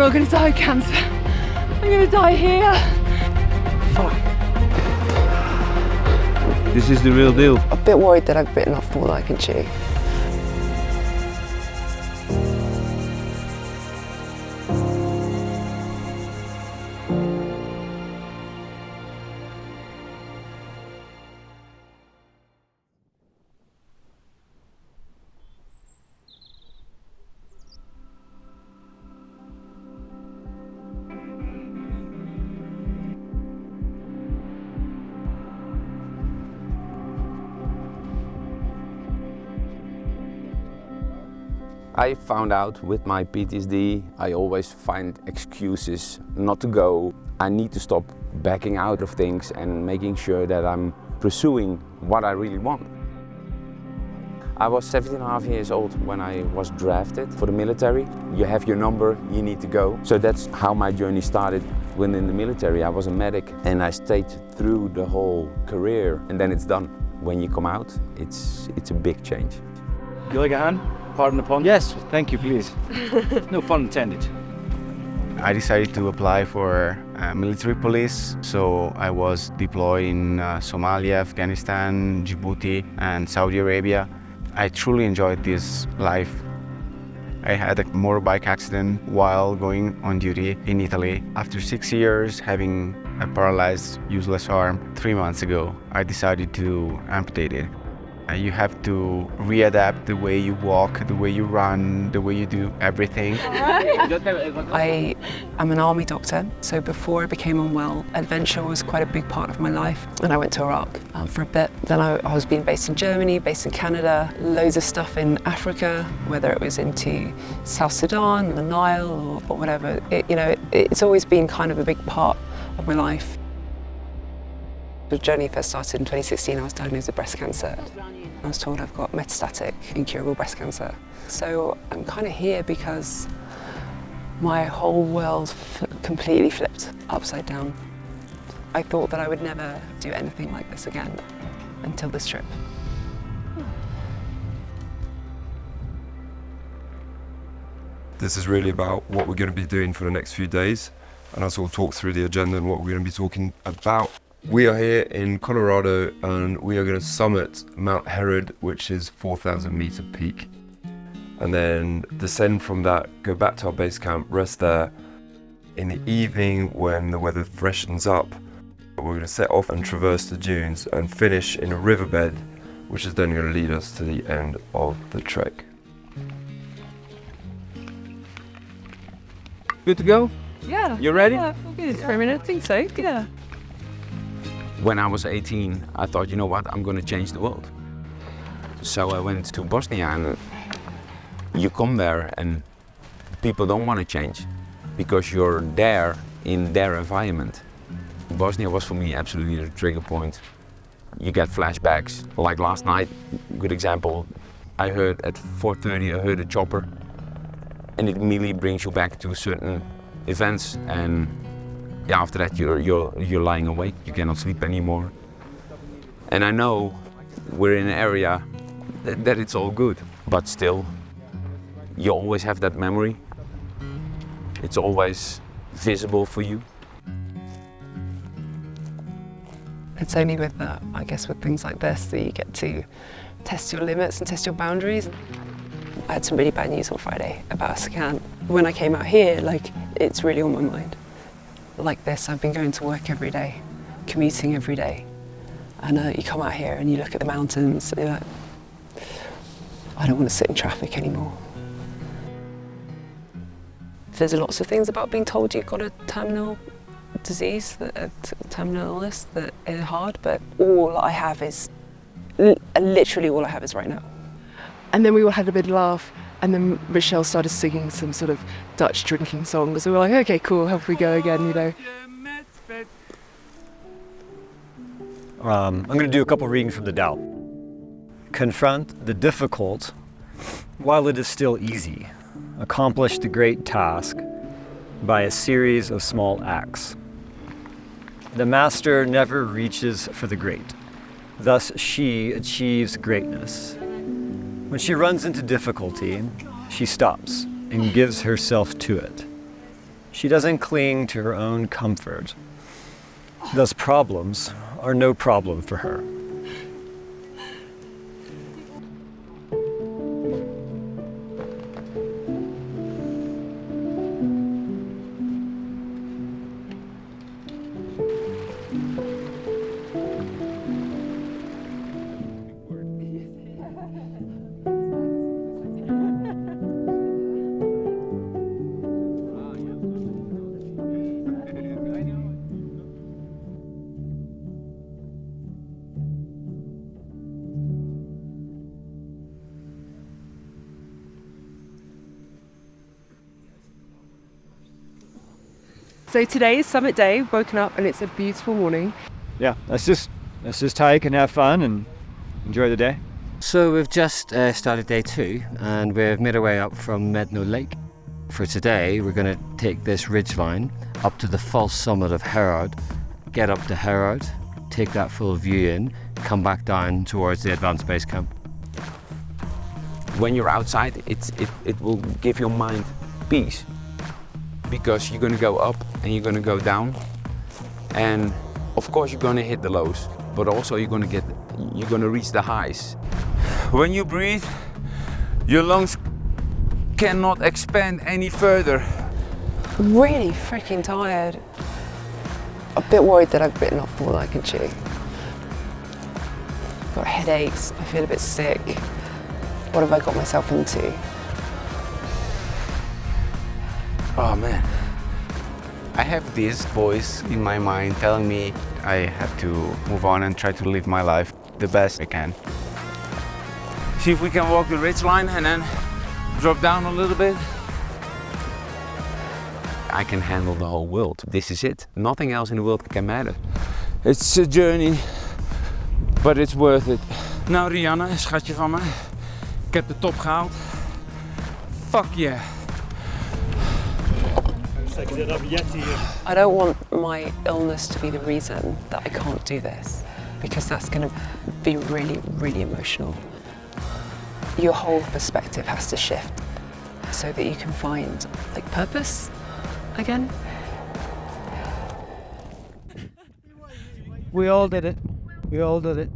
not going to die of cancer. I'm going to die here. Fuck. This is the real deal. I'm a bit worried that I've bitten off more than I can chew. I found out with my PTSD, I always find excuses not to go. I need to stop backing out of things and making sure that I'm pursuing what I really want. I was 17.5 years old when I was drafted for the military. You have your number, you need to go. So that's how my journey started within the military. I was a medic and I stayed through the whole career, and then it's done. When you come out, it's a big change. You like a hand? Pardon the pun? Yes, thank you, please. No pun intended. I decided to apply for military police, so I was deployed in Somalia, Afghanistan, Djibouti, and Saudi Arabia. I truly enjoyed this life. I had a motorbike accident while going on duty in Italy. After 6 years having a paralyzed, useless arm, 3 months ago, I decided to amputate it. You have to readapt the way you walk, the way you run, the way you do everything. I am an army doctor, so before I became unwell, adventure was quite a big part of my life. And I went to Iraq for a bit. Then I was being based in Germany, based in Canada, loads of stuff in Africa, whether it was into South Sudan, the Nile, or whatever. It's always been kind of a big part of my life. The journey first started in 2016. I was diagnosed with breast cancer. I was told I've got metastatic, incurable breast cancer. So I'm kind of here because my whole world completely flipped upside down. I thought that I would never do anything like this again until this trip. This is really about what we're going to be doing for the next few days, and I'll sort of talk through the agenda and what we're going to be talking about. We are here in Colorado and we are going to summit Mount Herod, which is 4,000 meter peak. And then descend from that, go back to our base camp, rest there. In the evening, when the weather freshens up, we're going to set off and traverse the dunes and finish in a riverbed, which is then going to lead us to the end of the trek. Good to go? Yeah. You ready? Yeah, I feel good for a minute. I think so, yeah. When I was 18, I thought, you know what, I'm going to change the world. So I went to Bosnia, and you come there and people don't want to change because you're there in their environment. Bosnia was for me absolutely the trigger point. You get flashbacks, like last night, good example. I heard at 4:30, I heard a chopper, and it immediately brings you back to certain events, and yeah, after that you're lying awake, you cannot sleep anymore. And I know we're in an area that it's all good, but still, you always have that memory. It's always visible for you. It's only with I guess with things like this that you get to test your limits and test your boundaries. I had some really bad news on Friday about a scan. When I came out here, it's really on my mind. Like this, I've been going to work every day, commuting every day. And you come out here and you look at the mountains and you're like, I don't want to sit in traffic anymore. There's lots of things about being told you've got a terminal disease, a terminal illness that is hard, but all I have is, literally all I have is right now. And then we all had a big laugh, and then Michelle started singing some sort of Dutch drinking song. So we were like, okay, cool, off we go again, you know. I'm going to do a couple readings from the Tao. Confront the difficult while it is still easy. Accomplish the great task by a series of small acts. The master never reaches for the great. Thus she achieves greatness. When she runs into difficulty, she stops and gives herself to it. She doesn't cling to her own comfort. Thus, problems are no problem for her. So today is summit day, woken up and it's a beautiful morning. Yeah, let's just hike and have fun and enjoy the day. So we've just started day 2 and we've made our way up from Medno Lake. For today we're going to take this ridgeline up to the false summit of Herod, get up to Herod, take that full view in, come back down towards the advanced base camp. When you're outside, it will give your mind peace, because you're going to go up and you're going to go down, and of course you're going to hit the lows, but also you're going to reach the highs. When you breathe, your lungs cannot expand any further. Really freaking tired. A bit worried that I've bitten off more than I can chew. Got headaches, I feel a bit sick. What have I got myself into? Oh man. I have this voice in my mind telling me I have to move on and try to live my life the best I can. See if we can walk the ridgeline and then drop down a little bit. I can handle the whole world. This is it. Nothing else in the world can matter. It's a journey, but it's worth it. Nou Rianne, schatje van me. Ik heb de top gehaald. Fuck yeah. I don't want my illness to be the reason that I can't do this, because that's going to be really, really emotional. Your whole perspective has to shift so that you can find like purpose again. We all did it. We all did it.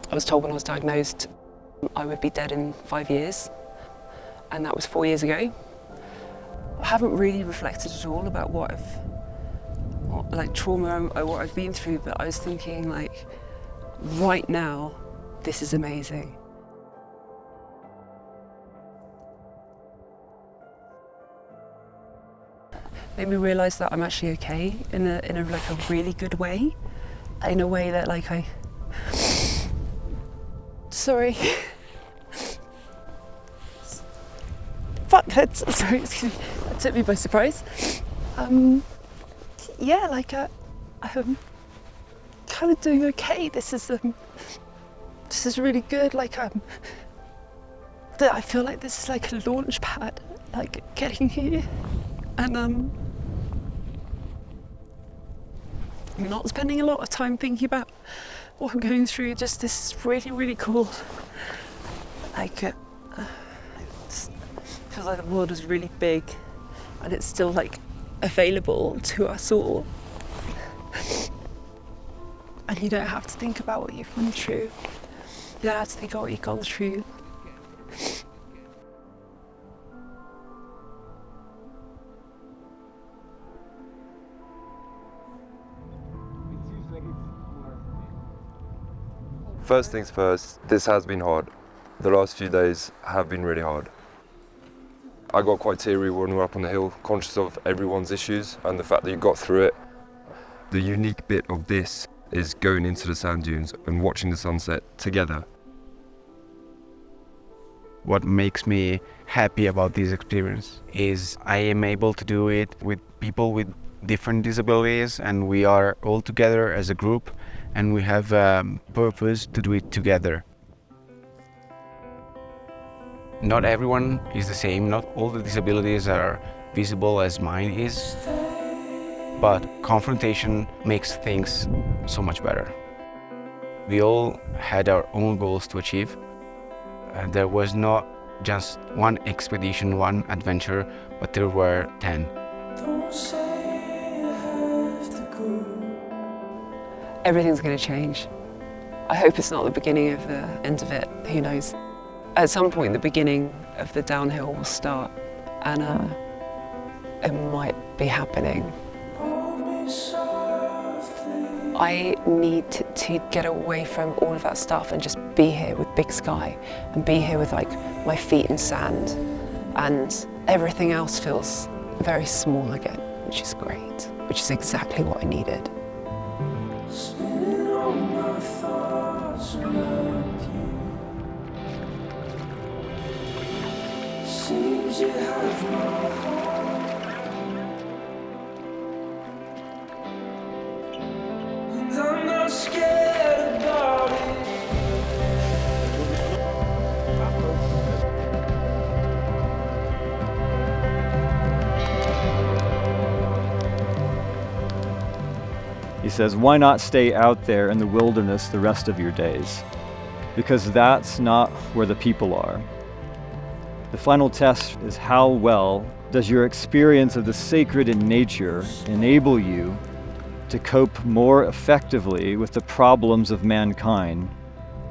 I was told when I was diagnosed I would be dead in 5 years, and that was 4 years ago. I haven't really reflected at all about like trauma or what I've been through, but I was thinking like, right now, this is amazing. Made me realise that I'm actually okay in a like a really good way, in a way that like sorry. Fuck, sorry, excuse me. That took me by surprise. Yeah, like I'm kind of doing okay. This is really good. Like I feel like this is like a launch pad, like getting here, and I'm not spending a lot of time thinking about what I'm going through. Just this is really, really cool. Like, it feels like the world is really big, and it's still like available to us all. And you don't have to think about what you've gone through. You don't have to think about what you've gone through. First things first, this has been hard. The last few days have been really hard. I got quite teary when we were up on the hill, conscious of everyone's issues and the fact that you got through it. The unique bit of this is going into the sand dunes and watching the sunset together. What makes me happy about this experience is I am able to do it with people with different disabilities, and we are all together as a group, and we have a purpose to do it together. Not everyone is the same, not all the disabilities are visible as mine is. but confrontation makes things so much better. We all had our own goals to achieve. There was not just one expedition, one adventure, but there were 10. Everything's going to change. I hope it's not the beginning of the end of it. Who knows? At some point, the beginning of the downhill will start, and it might be happening. I need to get away from all of that stuff and just be here with big sky and be here with like my feet in sand, and everything else feels very small again, which is great, which is exactly what I needed. Seems you have my heart, and I'm not scared about it. He says, why not stay out there in the wilderness the rest of your days? Because that's not where the people are. The final test is how well does your experience of the sacred in nature enable you to cope more effectively with the problems of mankind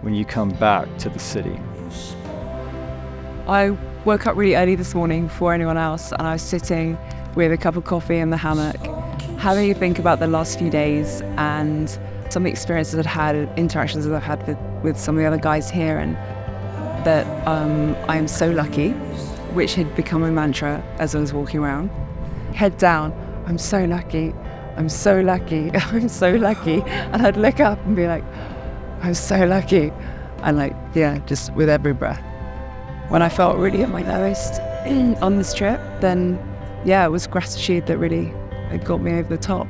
when you come back to the city. I woke up really early this morning before anyone else, and I was sitting with a cup of coffee in the hammock, having a think about the last few days and some of the experiences I'd had, interactions that I've had with some of the other guys here, and that I am so lucky, which had become a mantra as I was walking around. Head down, I'm so lucky, I'm so lucky, I'm so lucky. And I'd look up and be like, I'm so lucky. And like, yeah, just with every breath. When I felt really at my lowest on this trip, then yeah, it was gratitude that really got me over the top.